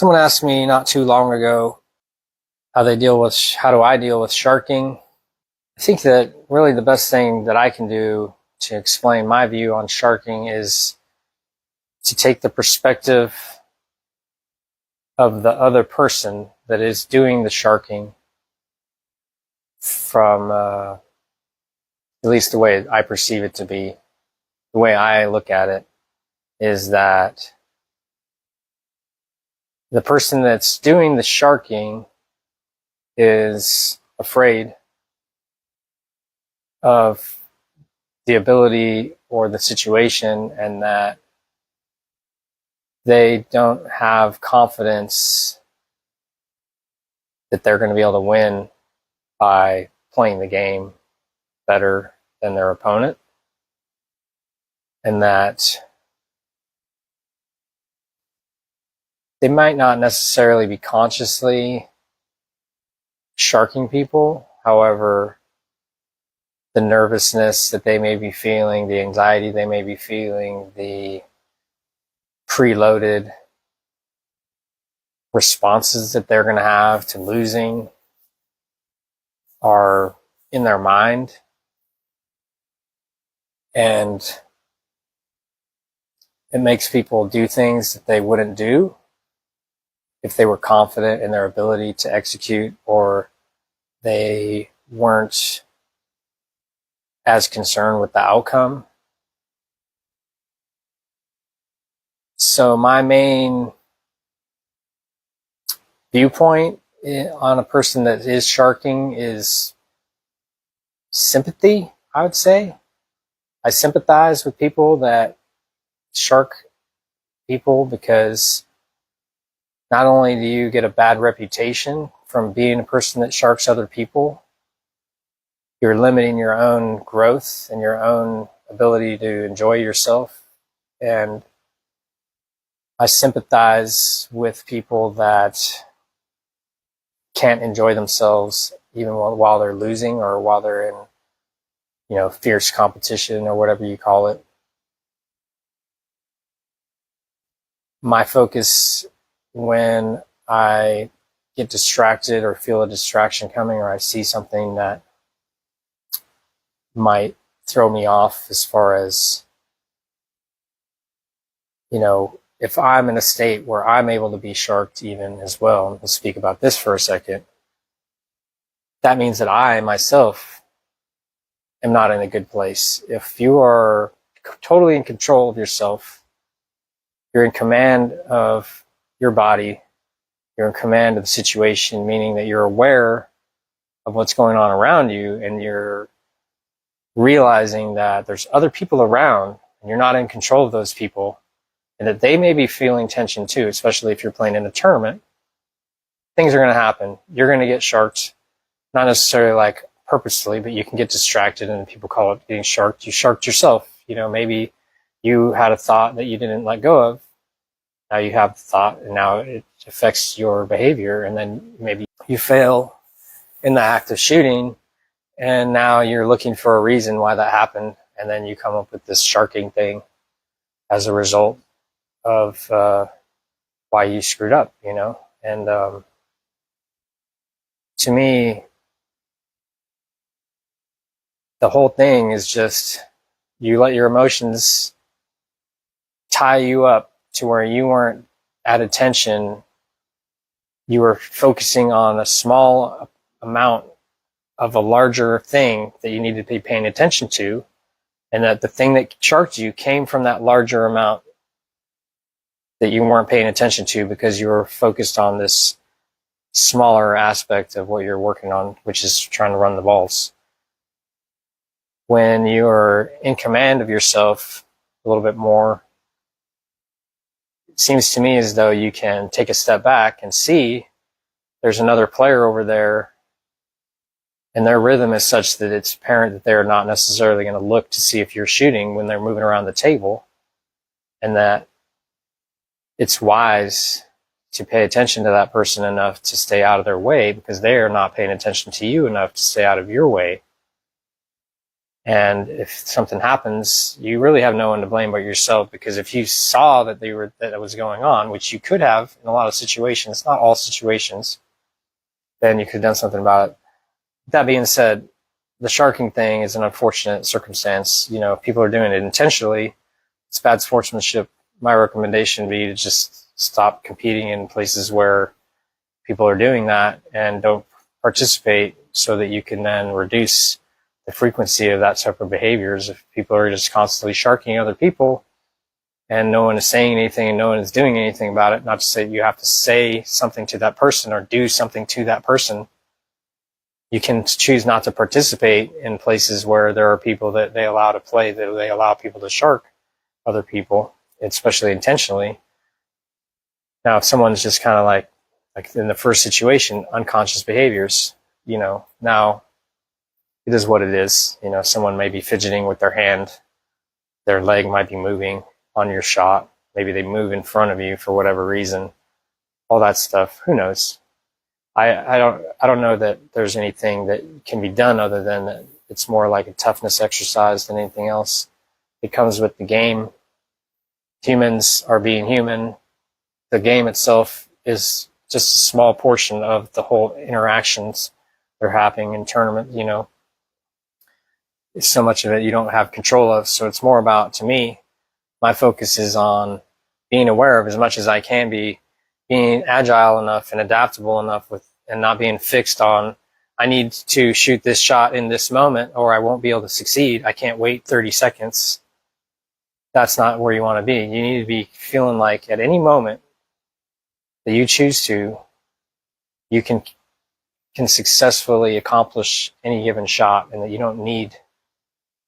Someone asked me not too long ago how do I deal with sharking. I think that really the best thing that I can do to explain my view on sharking is to take the perspective of the other person that is doing the sharking from at least the way I perceive it to be. The way I look at it is that the person that's doing the sharking is afraid of the ability or the situation, and that they don't have confidence that they're going to be able to win by playing the game better than their opponent, and that they might not necessarily be consciously sharking people. However, the nervousness that they may be feeling, the anxiety they may be feeling, the preloaded responses that they're going to have to losing are in their mind. And it makes people do things that they wouldn't do if they were confident in their ability to execute, or they weren't as concerned with the outcome. So my main viewpoint on a person that is sharking is sympathy, I would say. I sympathize with people that shark people, because not only do you get a bad reputation from being a person that sharks other people, you're limiting your own growth and your own ability to enjoy yourself. And I sympathize with people that can't enjoy themselves even while they're losing, or while they're in, fierce competition, or whatever you call it. My focus when I get distracted or feel a distraction coming, or I see something that might throw me off, as far as, if I'm in a state where I'm able to be sharked even as well, we'll speak about this for a second, that means that I myself am not in a good place. If you are totally in control of yourself, you're in command of your body, you're in command of the situation, meaning that you're aware of what's going on around you, and you're realizing that there's other people around and you're not in control of those people, and that they may be feeling tension too, especially if you're playing in a tournament. Things are going to happen. You're going to get sharked, not necessarily like purposely, but you can get distracted, and people call it getting sharked. You sharked yourself. Maybe you had a thought that you didn't let go of. Now you have the thought, and now it affects your behavior, and then maybe you fail in the act of shooting, and now you're looking for a reason why that happened, and then you come up with this sharking thing as a result of why you screwed up, And to me, the whole thing is just, you let your emotions tie you up to where you weren't at attention. You were focusing on a small amount of a larger thing that you needed to be paying attention to, and that the thing that sharked you came from that larger amount that you weren't paying attention to, because you were focused on this smaller aspect of what you're working on, which is trying to run the balls. When you're in command of yourself a little bit more, it seems to me as though you can take a step back and see there's another player over there, and their rhythm is such that it's apparent that they're not necessarily going to look to see if you're shooting when they're moving around the table, and that it's wise to pay attention to that person enough to stay out of their way, because they are not paying attention to you enough to stay out of your way. And if something happens, you really have no one to blame but yourself, because if you saw that that was going on, which you could have in a lot of situations, not all situations, then you could have done something about it. That being said, the sharking thing is an unfortunate circumstance. If people are doing it intentionally, it's bad sportsmanship. My recommendation would be to just stop competing in places where people are doing that and don't participate, so that you can then reduce the frequency of that type of behaviors. If people are just constantly sharking other people and no one is saying anything and no one is doing anything about it, not to say you have to say something to that person or do something to that person. You can choose not to participate in places where there are people that they allow to play, that they allow people to shark other people, especially intentionally. Now, if someone's just kind of like in the first situation, unconscious behaviors, now it is what it is. Someone may be fidgeting with their hand, their leg might be moving on your shot, maybe they move in front of you for whatever reason, all that stuff. Who knows? I don't know that there's anything that can be done other than that it's more like a toughness exercise than anything else. It comes with the game. Humans are being human. The game itself is just a small portion of the whole interactions that are happening in tournament. So much of it you don't have control of. So it's more about, to me, my focus is on being aware of as much as I can be, being agile enough and adaptable enough and not being fixed on, I need to shoot this shot in this moment or I won't be able to succeed. I can't wait 30 seconds. That's not where you want to be. You need to be feeling like at any moment that you choose to, you can successfully accomplish any given shot, and that you don't need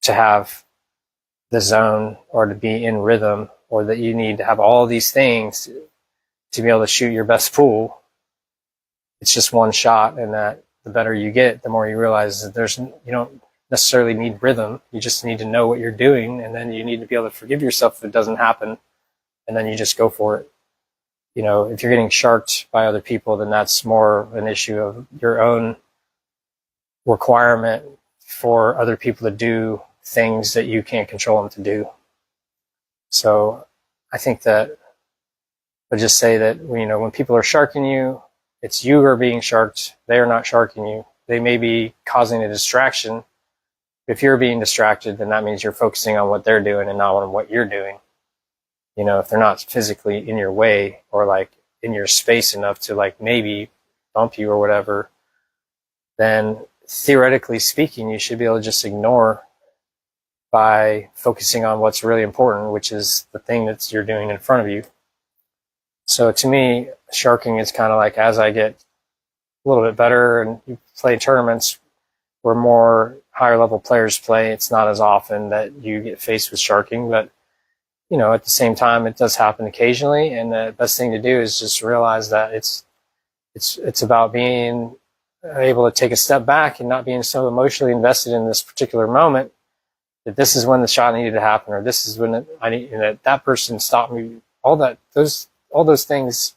to have the zone or to be in rhythm, or that you need to have all these things to be able to shoot your best pool. It's just one shot, and that the better you get, the more you realize that you don't necessarily need rhythm. You just need to know what you're doing, and then you need to be able to forgive yourself if it doesn't happen, and then you just go for it. If you're getting sharked by other people, then that's more an issue of your own requirement for other people to do things that you can't control them to do. So I think that I just say that, when people are sharking you, it's you who are being sharked. They are not sharking you. They may be causing a distraction. If you're being distracted, then that means you're focusing on what they're doing and not on what you're doing. If they're not physically in your way or like in your space enough to like maybe bump you or whatever, then theoretically speaking, you should be able to just ignore by focusing on what's really important, which is the thing that you're doing in front of you. So to me, sharking is kind of like, as I get a little bit better and you play tournaments where more higher level players play, it's not as often that you get faced with sharking, but at the same time, it does happen occasionally, and the best thing to do is just realize that it's about being able to take a step back and not being so emotionally invested in this particular moment that this is when the shot needed to happen, or this is when that person stopped me. All those things,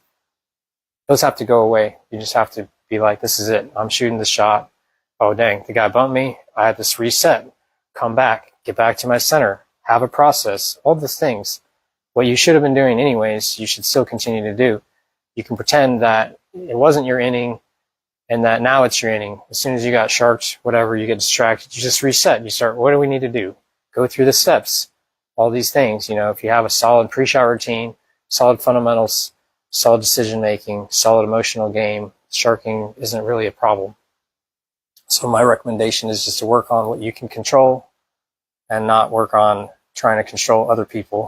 those have to go away. You just have to be like, this is it. I'm shooting the shot. Oh dang, the guy bumped me. I have to reset, come back, get back to my center. Have a process, all those things. What you should have been doing anyways, you should still continue to do. You can pretend that it wasn't your inning and that now it's your inning. As soon as you got sharked, whatever, you get distracted, you just reset. You start, what do we need to do? Go through the steps, all these things. If you have a solid pre-shot routine, solid fundamentals, solid decision-making, solid emotional game, sharking isn't really a problem. So my recommendation is just to work on what you can control and not work on trying to control other people.